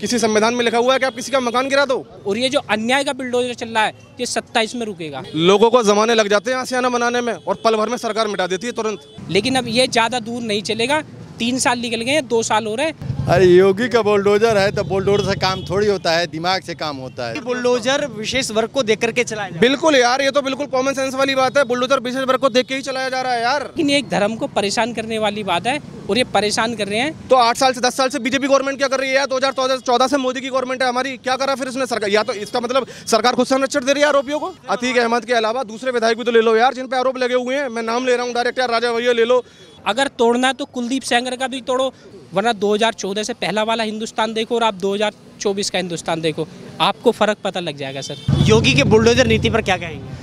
किसी संविधान में लिखा हुआ है कि आप किसी का मकान गिरा दो? और ये जो अन्याय का बुलडोजर चल रहा है ये 27 में रुकेगा। लोगों को जमाने लग जाते हैं आशियाना बनाने में और पल भर में सरकार मिटा देती है तुरंत। लेकिन अब ये ज्यादा दूर नहीं चलेगा, 3 साल निकल गए, 2 साल हो रहे हैं। अरे योगी का बुलडोजर है तो बुलडोजर से काम थोड़ी होता है, दिमाग से काम होता है। बुलडोजर विशेष वर्ग को देख करके चलाया जा रहा है। बिल्कुल यार, ये तो बिल्कुल कॉमन सेंस वाली बात है। बुलडोजर विशेष वर्ग को देख के ही चलाया जा रहा है यार। लेकिन ये एक धर्म को परेशान करने वाली बात है और ये परेशान कर रहे हैं। तो 8 साल से 10 साल से बीजेपी गवर्नमेंट क्या कर रही है यार? 2014 से मोदी की गवर्नमेंट है हमारी, क्या करा फिर उसने सरकार? या तो इसका मतलब सरकार खुद संरक्षण दे रही है आरोपियों को। अतीक अहमद के अलावा दूसरे विधायक भी तो ले लो यार जिन पे आरोप लगे हुए हैं। मैं नाम ले रहा हूँ डायरेक्ट यार, राजा भैया ले लो। अगर तोड़ना है तो कुलदीप सेंगर का भी तोड़ो, वरना 2014 से पहला वाला हिंदुस्तान देखो और आप 2024 का हिंदुस्तान देखो, आपको फर्क पता लग जाएगा सर। योगी के बुलडोजर नीति पर क्या कहेंगे?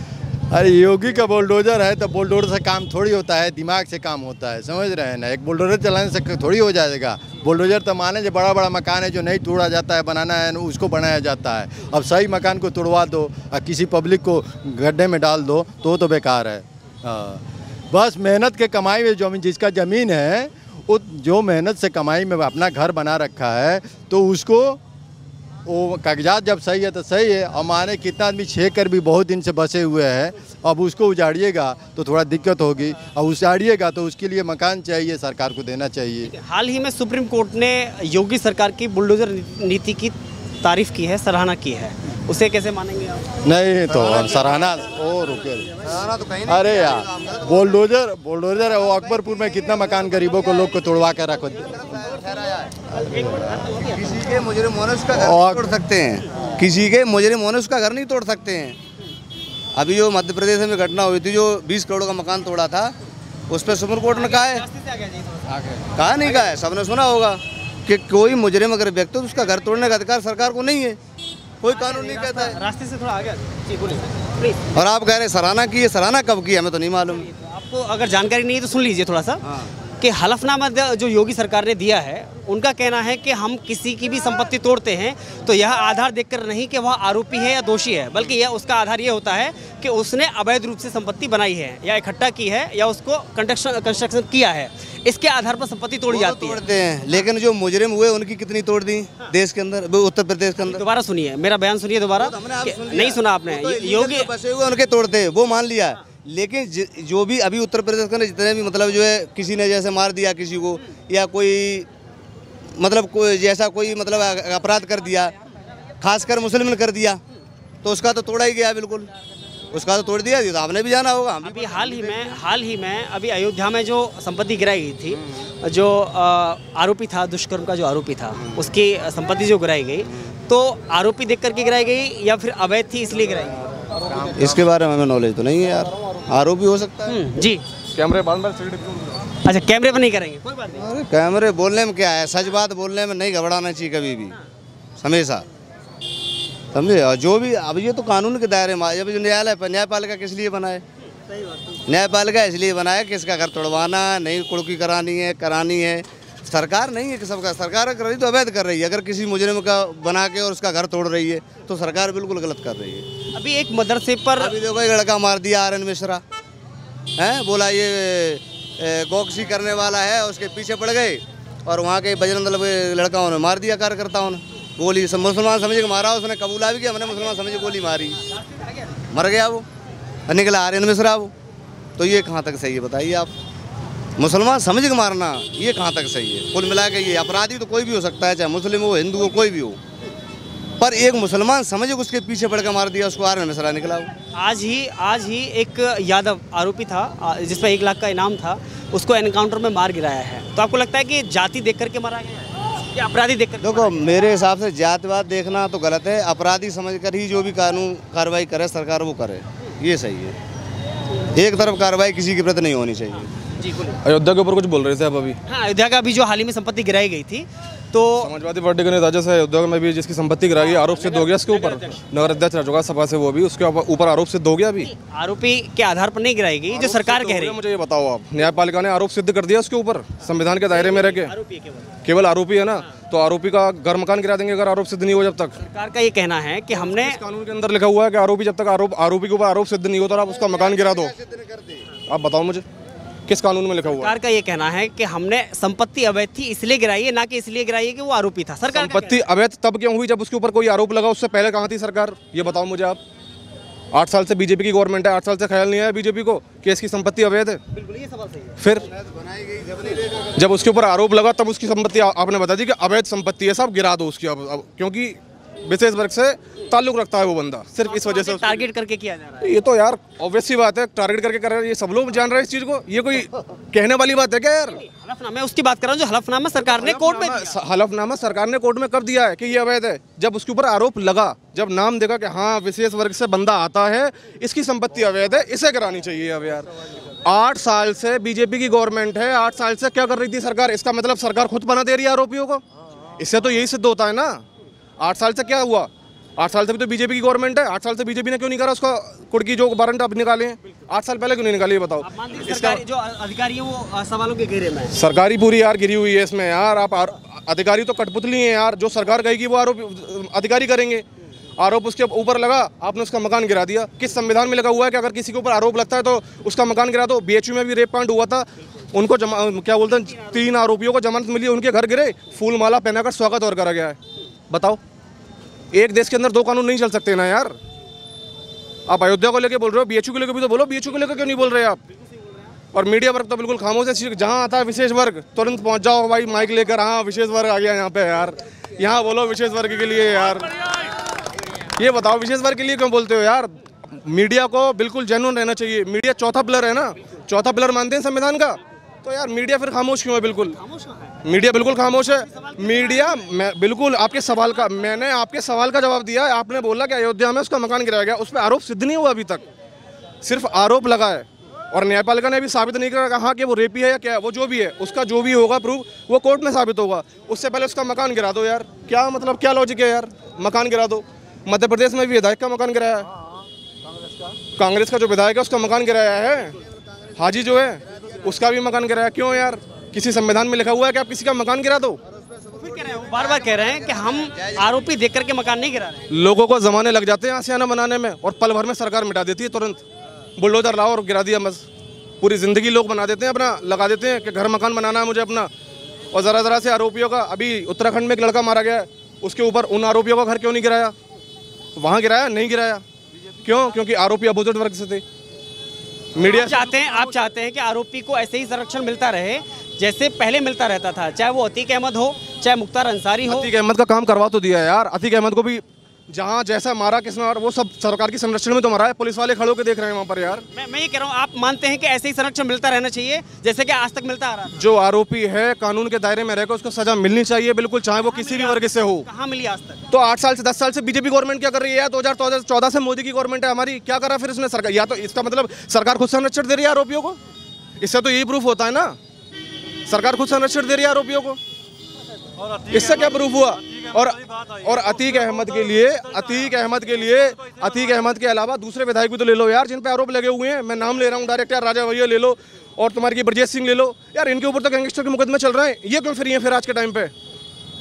अरे योगी का बुलडोजर है तो बुलडोजर से काम थोड़ी होता है, दिमाग से काम होता है, समझ रहे हैं ना। एक बुलडोजर चलाने से थोड़ी हो जाएगा। बुलडोजर तो माने जो बड़ा बड़ा मकान है जो नहीं तोड़ा जाता है, बनाना है उसको बनाया जाता है। अब सही मकान को तोड़वा दो और किसी पब्लिक को गड्ढे में डाल दो तो बेकार है। बस मेहनत के कमाई में जो जिसका ज़मीन है वो जो मेहनत से कमाई में अपना घर बना रखा है तो उसको वो कागजात जब सही है तो सही है। और माने कितना आदमी 6 कर भी बहुत दिन से बसे हुए हैं, अब उसको उजाड़िएगा तो थोड़ा दिक्कत होगी। और उजाड़िएगा तो उसके लिए मकान चाहिए, सरकार को देना चाहिए। हाल ही में सुप्रीम कोर्ट ने योगी सरकार की बुलडोजर नीति की तारीफ की है, सराहना की है, उसे कैसे मानेंगे आप? नहीं तो हम सराहना ओ रुके तो कहीं नहीं। अरे यार बुलडोजर है वो अकबरपुर में कितना मकान गरीबों को लोग को तोड़वा कर रखो। किसी के मुजरिम होने उसका घर नहीं तोड़ सकते हैं, किसी के मुजरिम होने उसका घर नहीं तोड़ सकते हैं। अभी जो मध्य प्रदेश में घटना हुई थी, जो 20 करोड़ का मकान तोड़ा था, उस पर सुप्रीम कोर्ट ने कहा है, कहा नहीं कहा है, सबने सुना होगा कि कोई मुजरिम अगर व्यक्ति तो उसका घर तोड़ने का अधिकार सरकार को नहीं है, कोई कानून नहीं कहता है। रास्ते से थोड़ा आगे जी बोलिए। और आप कह रहे सराहना की है, सराहना कब की हमें तो नहीं मालूम। आपको अगर जानकारी नहीं है तो सुन लीजिए थोड़ा सा कि हलफनामा जो योगी सरकार ने दिया है, उनका कहना है कि हम किसी की भी संपत्ति तोड़ते हैं तो यह आधार देखकर नहीं कि वह आरोपी है या दोषी है, बल्कि यह उसका आधार ये होता है कि उसने अवैध रूप से संपत्ति बनाई है या इकट्ठा की है या उसको कंस्ट्रक्शन किया है, इसके आधार पर संपत्ति तोड़ी जाती है। तोड़ते हैं, लेकिन जो मुजरिम हुए उनकी कितनी तोड़ दी देश के अंदर, उत्तर प्रदेश के अंदर। दोबारा सुनिए, मेरा बयान सुनिए दोबारा। नहीं सुना आपने? योगी बसे हुए उनके तोड़ते हैं, वो मान लिया। लेकिन जो भी अभी उत्तर प्रदेश के अंदर जितने भी मतलब जो है किसी ने जैसे मार दिया किसी को या कोई मतलब कोई जैसा कोई मतलब अपराध कर दिया, खासकर मुसलमान कर दिया, तो उसका तो तोड़ा ही गया, बिल्कुल उसका तो तोड़ दिया। तो आपने भी जाना होगा। अभी हाल ही में अभी अयोध्या में जो संपत्ति गिराई गई थी, जो आरोपी था, दुष्कर्म का जो आरोपी था, उसकी संपत्ति जो गिराई गई, तो आरोपी देख करके गिराई गई या फिर अवैध थी इसलिए गिराई गई? इसके बारे में हमें नॉलेज तो नहीं है यार, आरोपी हो सकता है जी। कैमरे बंद। अच्छा, कैमरे पर नहीं करेंगे, कोई बात नहीं। अरे कैमरे बोलने में क्या है, सच बात बोलने में नहीं घबराना चाहिए कभी भी, हमेशा, समझे। और जो भी अब ये तो कानून के दायरे में, जब जो न्यायपालिका किस लिए बनाए? न्यायपालिका इसलिए बनाया कि इसका घर तोड़वाना नहीं, कुड़की करानी है। सरकार नहीं है कि सबका, सरकार कर रही तो अवैध कर रही है। अगर किसी मुजरिम का बना के और उसका घर तोड़ रही है तो सरकार बिल्कुल गलत कर रही है। अभी एक मदरसे पर अभी देखो एक लड़का मार दिया, आर एन मिश्रा है, बोला ये गौकसी करने वाला है, उसके पीछे पड़ गए और वहाँ के बजरंग दल के लड़काओं ने मार दिया, कार्यकर्ताओं ने गोली, मुसलमान समझ के मारा, उसने कबूला भी किया, मैंने मुसलमान समझ के गोली मारी, मर गया वो, निकला आर एन मिश्रा वो। तो ये कहाँ तक सही है बताइए आप? मुसलमान समझ के मारना ये कहाँ तक सही है? कुल मिला के ये अपराधी तो कोई भी हो सकता है, चाहे मुस्लिम हो, हिंदू हो, कोई भी हो, पर एक मुसलमान समझ उसके पीछे पड़ कर मार दिया, उसको आर एन मिश्रा निकला। आज ही एक यादव आरोपी था जिस पर 1 लाख का इनाम था, उसको एनकाउंटर में मार गिराया है। तो आपको लगता है कि जाति देख करके मारा गया या अपराधी देख कर? देखो मेरे हिसाब से जातिवाद देखना तो गलत है, अपराधी समझकर ही जो भी कानून कार्रवाई करे सरकार वो करे, ये सही है। एक तरफ कार्रवाई किसी के प्रति नहीं होनी चाहिए। जी बोलिए। अयोध्या के ऊपर कुछ बोल रहे थे आप अभी? हाँ, अयोध्या का अभी जो हाल ही में संपत्ति गिराई गई थी, तो समाजवादी पार्टी के नेता जैसे अयोध्या में भी जिसकी संपत्ति गिराई, आरोप सिद्ध हो गया इसके ऊपर। नगर अध्यक्ष रह चुका सभा से, वो भी उसके ऊपर आरोप सिद्ध हो गया। अभी आरोपी के आधार पर नहीं गिराई गई, जो सरकार कह रही है। मुझे ये बताओ आप, न्यायपालिका ने आरोप सिद्ध कर दिया उसके ऊपर संविधान के दायरे में रह के? केवल आरोपी है ना, तो आरोपी का घर मकान गिरा देंगे अगर आरोप सिद्ध नहीं हो। जब तक सरकार का ये कहना है कि हमने कानून के अंदर लिखा हुआ है कि आरोपी जब तक आरोपी के ऊपर आरोप सिद्ध नहीं होता आप उसका मकान गिरा दो। आप बताओ मुझे। किस कानून में लिखा हुआ है? सरकार का ये कहना है कि हमने संपत्ति अवैध थी इसलिए गिराई है, ना कि इसलिए गिराई है कि वो आरोपी था। सरकार का संपत्ति अवैध तब क्यों हुई जब उसके ऊपर कोई आरोप लगा? उससे पहले कहाँ थी सरकार? ये बताओ मुझे आप। 8 साल से बीजेपी की गवर्नमेंट है, 8 साल से ख्याल नहीं आया बीजेपी को कि इसकी संपत्ति अवैध है। बिल्कुल ये सवाल सही है। फिर जब उसके ऊपर आरोप लगा तब उसकी संपत्ति आपने बता दी कि अवैध संपत्ति है, सब गिरा दो उसकी। अब क्योंकि विशेष वर्ग से ताल्लुक रखता है वो बंदा, सिर्फ इस वजह से टारगेट करके किया जा रहा है। ये तो यार ऑब्वियस सी बात है, टारगेट करके कर रहे हैं, ये सब लोग जान रहे हैं इस चीज को। ये कोई कहने वाली बात है क्या यार? हलफनामा उसकी बात कर रहा हूँ जो हलफनामा सरकार ने कोर्ट में दिया। हलफनामा सरकार ने कोर्ट में कब दिया है कि ये अवैध है? जब उसके ऊपर आरोप लगा, जब नाम देखा कि हाँ विशेष वर्ग से बंदा आता है, इसकी संपत्ति अवैध है, इसे करानी चाहिए। अब यार 8 साल से बीजेपी की गवर्नमेंट है, 8 साल से क्या कर रही थी सरकार? इसका मतलब सरकार खुद बना दे रही है आरोपियों को। इससे तो यही सिद्ध होता है ना। 8 साल से क्या हुआ? 8 साल से भी तो बीजेपी की गवर्नमेंट है। 8 साल से बीजेपी ने क्यों नहीं करा उसका कुर्की जो वारंट अब निकाले हैं? 8 साल पहले क्यों नहीं निकाले? ये बताओ। इसका जो अधिकारी है वो सवालों के घेरे में है। सरकारी पूरी यार गिरी हुई है इसमें यार। आप अधिकारी तो कठपुतली हैं यार। जो सरकार कहेगी वो आरोप अधिकारी करेंगे। आरोप उसके ऊपर लगा, आपने उसका मकान गिरा दिया। किस संविधान में लगा हुआ है कि अगर किसी के ऊपर आरोप लगता है तो उसका मकान गिरा दो? BHU में भी रेप कांड हुआ था, उनको क्या बोलते हैं, 3 आरोपियों को जमानत मिली, उनके घर गिरे, फूल माला पहनाकर स्वागत और करा गया है। बताओ, एक देश के अंदर 2 कानून नहीं चल सकते ना यार। आप अयोध्या को लेके बोल रहे हो, BHU को लेके भी तो बोलो। BHU को लेकर क्यों नहीं बोल रहे आप? और मीडिया वर्ग तो बिल्कुल खामोश है। जहाँ आता है विशेष वर्ग तुरंत पहुंच जाओ भाई माइक लेकर, हाँ विशेष वर्ग आ गया यहाँ पे यार, यहाँ बोलो विशेष वर्ग के लिए यार। ये बताओ विशेष वर्ग के लिए क्यों बोलते हो यार? मीडिया को बिल्कुल जेन्युइन रहना चाहिए। मीडिया चौथा पिलर है ना, चौथा पिलर मानते हैं संविधान का। तो यार मीडिया फिर खामोश क्यों है? बिल्कुल मीडिया बिल्कुल खामोश है। मीडिया बिल्कुल आपके सवाल का, मैंने आपके सवाल का जवाब दिया है। आपने बोला कि अयोध्या में उसका मकान गिराया गया, उस पर आरोप सिद्ध नहीं हुआ अभी तक, सिर्फ आरोप लगा है। और न्यायपालिका ने भी साबित नहीं करा हाँ कि वो रेपी है या क्या, वो जो भी है उसका जो भी होगा प्रूफ वो कोर्ट में साबित होगा। उससे पहले उसका मकान गिरा दो यार। क्या मतलब, क्या लॉजिक है यार? मकान गिरा दो। मध्य प्रदेश में भी विधायक का मकान गिराया है, कांग्रेस का जो विधायक है उसका मकान गिराया है। हाजी जो है उसका भी मकान गिराया। क्यों यार? किसी संविधान में लिखा हुआ है कि आप किसी का मकान गिरा दो? फिर कह रहे हैं, बार बार कह रहे हैं कि हम आरोपी देख करके मकान नहीं गिरा रहे। लोगों को जमाने लग जाते हैं आशियाना बनाने में और पल भर में सरकार मिटा देती है। तुरंत बुलडोजर लाओ और गिरा दिया, बस पूरी जिंदगी लोग बना देते हैं अपना, लगा देते हैं कि घर मकान बनाना है मुझे अपना। और ज़रा से आरोपियों का, अभी उत्तराखंड में एक लड़का मारा गया है, उसके ऊपर उन आरोपियों का घर क्यों नहीं गिराया? वहाँ गिराया नहीं गिराया, क्यों? क्योंकि आरोपी अपोजिट वर्ग से थे। मीडिया आप चाहते हैं कि आरोपी को ऐसे ही संरक्षण मिलता रहे जैसे पहले मिलता रहता था, चाहे वो अतीक अहमद हो, चाहे मुख्तार अंसारी हो। अतीक अहमद का काम करवा तो दिया है यार। अतीक अहमद को भी जहाँ जैसा मारा किसने, और वो सब सरकार की संरक्षण में तो मारा है। पुलिस वाले खड़े होकर देख रहे हैं वहाँ पर यार। मैं ये कह रहा हूँ, आप मानते हैं कि ऐसे ही संरक्षण मिलता रहना चाहिए जैसे कि आज तक मिलता आ रहा है? जो आरोपी है कानून के दायरे में रहकर उसको सजा मिलनी चाहिए बिल्कुल, चाहे वो किसी भी वर्ग से हो। कहाँ मिली आज तक? तो 8 साल से 10 साल से बीजेपी गवर्नमेंट क्या कर रही है? 2014 से मोदी की गवर्नमेंट है हमारी, क्या करा फिर उसने सरकार? या तो इसका मतलब सरकार खुद संरक्षण दे रही है आरोपियों को। इससे तो यही प्रूफ होता है ना, सरकार खुद संरक्षण दे रही है आरोपियों को। इससे क्या प्रूफ हुआ? और अतीक अहमद के अलावा दूसरे विधायक भी तो ले लो यार जिन पे आरोप लगे हुए हैं। मैं नाम ले रहा हूँ डायरेक्ट यार, राजा भैया ले लो और तुम्हारी ब्रजेश सिंह ले लो यार। इनके ऊपर तो गैंगस्टर के मुकदमे चल रहे हैं, ये क्यों फ्री हैं फिर आज के टाइम पे?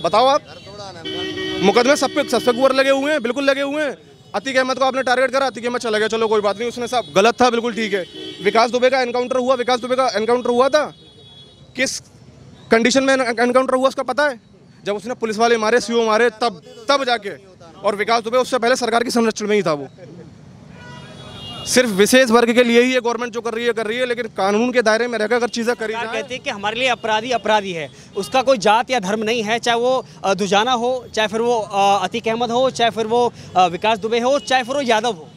बताओ आप। मुकदमे सब पे सस्पेक्ट ऊपर लगे हुए हैं, बिल्कुल लगे हुए हैं। अतीक अहमद को आपने टारगेट करा, अतीक अहमद चला गया, चलो कोई बात नहीं, उसने सब गलत था, बिल्कुल ठीक है। विकास दुबे का एनकाउंटर हुआ था, किस कंडीशन में एनकाउंटर हुआ उसका पता है? जब उसने पुलिस वाले मारे, सीओ मारे, तब जाके। और विकास दुबे उससे पहले सरकार की संरक्षण में ही था। वो सिर्फ विशेष वर्ग के लिए ही ये गवर्नमेंट जो कर रही है, लेकिन कानून के दायरे में रहकर अगर चीज़ें करी जाए। कहते हैं कि हमारे लिए अपराधी है, उसका कोई जात या धर्म नहीं है, चाहे वो दुजाना हो, चाहे फिर वो अतीक अहमद हो, चाहे फिर वो विकास दुबे हो, चाहे फिर वो यादव हो।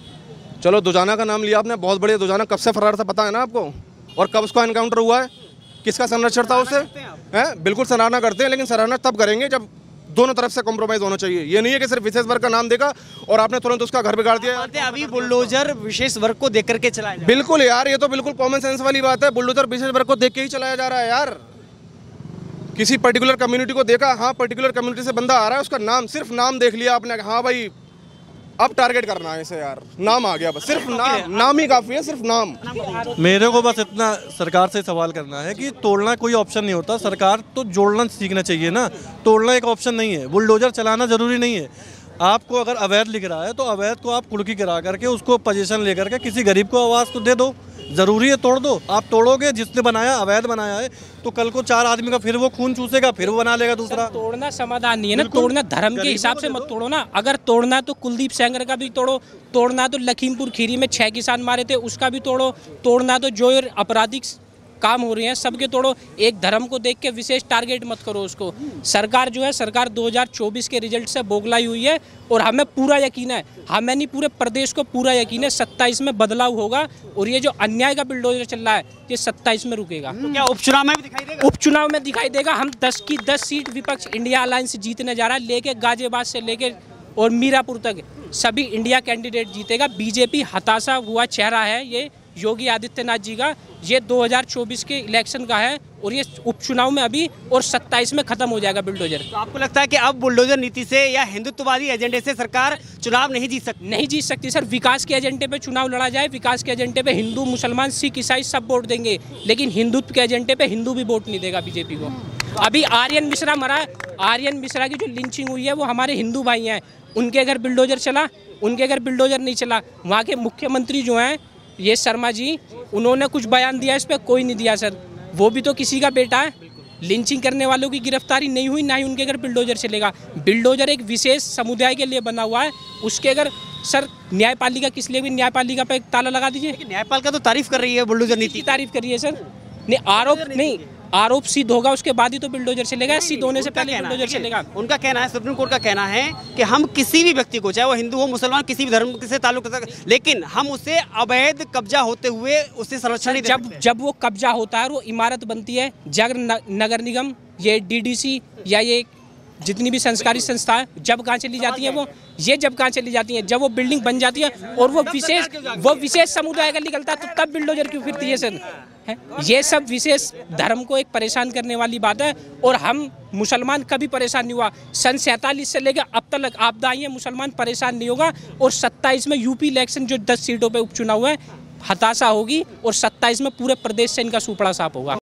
चलो दुजाना का नाम लिया आपने, बहुत बढ़िया। दुजाना कब से फरार था पता है ना आपको? और कब उसका एनकाउंटर हुआ है? किसका संरक्षण था उससे? है बिल्कुल सराहना करते हैं, लेकिन सराहना तब करेंगे जब दोनों तरफ से कॉम्प्रोमाइज होना चाहिए। ये नहीं है कि सिर्फ विशेष वर्ग का नाम देगा और आपने तुरंत उसका घर बिगाड़ दिया। अभी बुलडोजर विशेष वर्ग को देख करके चलाया जा रहा है। बिल्कुल यार, ये तो बिल्कुल कॉमन सेंस वाली बात है। बुलडोजर विशेष वर्ग को देख के ही चलाया जा रहा है यार। किसी पर्टिकुलर कम्युनिटी को देखा, हाँ पर्टिकुलर कम्युनिटी से बंदा आ रहा है, उसका नाम, सिर्फ नाम देख लिया आपने, हाँ भाई अब टारगेट करना है इसे यार। नाम आ गया, बस सिर्फ नाम ही काफी है, सिर्फ नाम। मेरे को बस इतना सरकार से सवाल करना है कि तोड़ना कोई ऑप्शन नहीं होता, सरकार तो जोड़ना सीखना चाहिए ना। तोड़ना एक ऑप्शन नहीं है, बुलडोजर चलाना ज़रूरी नहीं है। आपको अगर अवैध लिख रहा है तो अवैध को आप कुड़की करा करके उसको पोजीशन लेकर के किसी गरीब को आवाज़ तो दे दो, ज़रूरी है तोड़ दो। आप तोड़ोगे, जिसने बनाया अवैध बनाया है, तो कल को 4 आदमी का फिर वो खून चूसेगा, फिर वो बना लेगा दूसरा। तोड़ना समाधान नहीं है ना, तोड़ना धर्म के हिसाब से मत तोड़ो ना। अगर तोड़ना है तो कुलदीप सेंगर का भी तोड़ो, तोड़ना है तो लखीमपुर खीरी में 6 किसान मारे थे उसका भी तोड़ो, तोड़ना है तो जो आपराधिक काम हो रहे हैं सबके तोड़ो। एक धर्म को देख के विशेष टारगेट मत करो उसको। सरकार जो है, सरकार 2024 के रिजल्ट से बोगलाई हुई है और हमें पूरा यकीन है, हमें नहीं पूरे प्रदेश को पूरा यकीन है 27 में बदलाव होगा और ये जो अन्याय का बिल्डोजर चल रहा है ये 27 में रुकेगा। तो क्या उपचुनाव में भी दिखाई देगा? उपचुनाव में दिखाई देगा। हम 10 की 10 सीट विपक्ष इंडिया अलायंस जीतने जा रहा है, लेके गाजियाबाद से लेके और मीरापुर तक सभी इंडिया कैंडिडेट जीतेगा। बीजेपी हताशा हुआ चेहरा है ये योगी आदित्यनाथ जी का, ये 2024 के इलेक्शन का है और ये उपचुनाव में अभी और 27 में खत्म हो जाएगा बिल्डोजर। तो आपको लगता है कि अब बुलडोजर नीति से या हिंदुत्ववादी एजेंडे से सरकार चुनाव नहीं जीत सकती? नहीं जीत सकती सर। विकास के एजेंडे पे चुनाव लड़ा जाए, विकास के एजेंडे पे हिंदू, मुसलमान, सिख, ईसाई सब वोट देंगे, लेकिन हिंदुत्व के एजेंडे पे हिंदू भी वोट नहीं देगा बीजेपी को। अभी आर्यन मिश्रा मरा, आर्यन मिश्रा की जो लिंचिंग हुई है वो हमारे हिंदू भाई हैं, उनके घर बिल्डोजर चला, उनके घर बिल्डोजर नहीं चला। वहाँ के मुख्यमंत्री जो हैं ये शर्मा जी, उन्होंने कुछ बयान दिया इस पर? कोई नहीं दिया सर। वो भी तो किसी का बेटा है। लिंचिंग करने वालों की गिरफ्तारी नहीं हुई, ना ही उनके घर बिल्डोजर चलेगा। बिल्डोजर एक विशेष समुदाय के लिए बना हुआ है, उसके अगर सर न्यायपालिका किस लिए भी, न्यायपालिका पे एक ताला लगा दीजिए। न्यायपालिका तो तारीफ कर रही है बुलडोजर नीति की तारीफ कर रही है सर। नहीं आरोप नहीं, आरोप सिद्ध होगा उसके बाद ही तो बिल्डोजर चलेगा, सिद्ध होने से पहले बिल्डोजर चलेगा। उनका कहना है, सुप्रीम कोर्ट का कहना है कि हम किसी भी व्यक्ति को, चाहे वो हिंदू हो, मुसलमान, किसी भी धर्म से ताल्लुक रखता है, लेकिन हम उसे अवैध कब्जा होते हुए उसे संरक्षण नहीं देते। जब वो कब्जा होता है और वो इमारत बनती है, नगर निगम, ये डीडीसी या ये जितनी भी संस्कारी संस्थाएं जब कहाँ चली जाती हैं, वो ये जब कहाँ चली जाती हैं, जब वो बिल्डिंग बन जाती है और वो विशेष समुदाय का निकलता है, तो तब बिल्डोजर क्यों फिरती है सर? ये सब विशेष धर्म को एक परेशान करने वाली बात है और हम मुसलमान कभी परेशान नहीं हुआ। सन 47 से लेकर अब तक आपदा आई है, मुसलमान परेशान नहीं होगा। और 27 में यूपी इलेक्शन जो 10 सीटों पे उपचुनाव है, हताशा होगी और 27 में पूरे प्रदेश से इनका सुपड़ा साफ होगा।